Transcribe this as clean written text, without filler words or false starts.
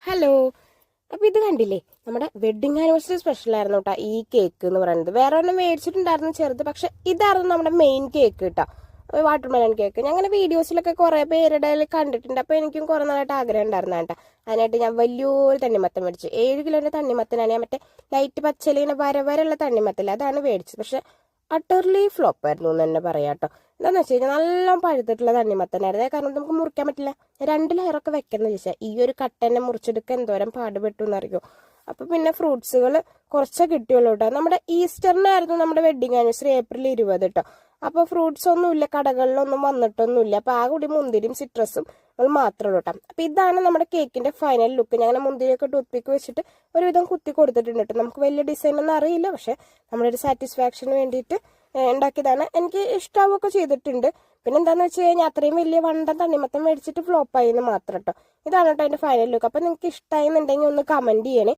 Hello. അപ്പൊ ഇത് കണ്ടില്ലേ, നമ്മുടെ വെഡിങ് ആനിവേഴ്സറി സ്പെഷ്യൽ ആയിരുന്നു കേട്ടോ ഈ കേക്ക് എന്ന് പറയുന്നത്. വേറെ ഒന്നും മേടിച്ചിട്ടുണ്ടായിരുന്നു ചെറുത്, പക്ഷെ ഇതായിരുന്നു നമ്മുടെ മെയിൻ കേക്ക് കേട്ടോ, വാട്ടർമെലൺ കേക്ക്. ഞാൻ അങ്ങനെ വീഡിയോസിലൊക്കെ കുറെ പേരുടെ കണ്ടിട്ടുണ്ട്. അപ്പൊ എനിക്കും കുറെ നാളായിട്ട് ആഗ്രഹം ഉണ്ടായിരുന്നു കേട്ടോ. അതിനായിട്ട് ഞാൻ വലിയൊരു തണ്ണിമത്തൻ മേടിച്ചു. 7 കിലോന്റെ തണ്ണിമത്തനാണ്. ഞാൻ മറ്റേ ലൈറ്റ് പച്ചയിൽ ഇങ്ങനെ വരവരുള്ള തണ്ണിമത്തല്ല, അതാണ് മേടിച്ചത്. പക്ഷെ അട്ടർലി ഫ്ലോപ്പ് ആയിരുന്നു എന്ന് തന്നെ പറയാം കേട്ടോ. എന്താന്ന് വെച്ച് കഴിഞ്ഞാൽ നല്ല പഴുത്തിട്ടുള്ള തണ്ണിമത്തനായിരുന്നു. കാരണം നമുക്ക് മുറിക്കാൻ പറ്റില്ല. 2 ലെയറൊക്കെ വെക്കുന്ന ചോദിച്ചാൽ ഈ ഒരു കട്ടനെ മുറിച്ചെടുക്കാൻ എന്തോരം പാടുപെട്ടു എന്നറിയോ. അപ്പൊ പിന്നെ ഫ്രൂട്ട്സുകൾ കുറച്ചേ കിട്ടിയുള്ളൂ കേട്ടോ. നമ്മുടെ ഈസ്റ്ററിനായിരുന്നു നമ്മുടെ വെഡിങ് ആനിവേഴ്സറി, April 20 കേട്ടോ. അപ്പൊ ഫ്രൂട്ട്സ് ഒന്നുമില്ല, കടകളിലൊന്നും വന്നിട്ടൊന്നുമില്ല. അപ്പൊ ആ കൂടി മുന്തിരിയും സിട്രസും അത് മാത്രമേ ഉള്ളൂ കേട്ടോ. അപ്പൊ ഇതാണ് നമ്മുടെ കേക്കിന്റെ ഫൈനൽ ലുക്ക്. ഞാൻ മുന്തിരിയൊക്കെ ടൂത്ത് പിക്ക് വെച്ചിട്ട് ഒരുവിധം കുത്തി കൊടുത്തിട്ടുണ്ട് കേട്ടോ. നമുക്ക് വലിയ ഡിസൈൻ ഒന്നും അറിയില്ല, പക്ഷെ നമ്മുടെ ഒരു സാറ്റിസ്ഫാക്ഷന് വേണ്ടിയിട്ട് ഉണ്ടാക്കിയതാണ്. എനിക്ക് ഇഷ്ടാവൊക്കെ ചെയ്തിട്ടുണ്ട്. പിന്നെ എന്താന്ന് വെച്ച് കഴിഞ്ഞാൽ അത്രയും വലിയ വണ്ടൻ തണ്ണിമത്തം മേടിച്ചിട്ട് ഫ്ലോപ്പ് ആയി എന്ന് മാത്രം കേട്ടോ. ഇതാണ് കേട്ടോ അതിന്റെ ഫൈനൽ ലുക്ക്. അപ്പൊ നിങ്ങൾക്ക് ഇഷ്ടമായി എന്നുണ്ടെങ്കിൽ ഒന്ന് കമന്റ് ചെയ്യണേ.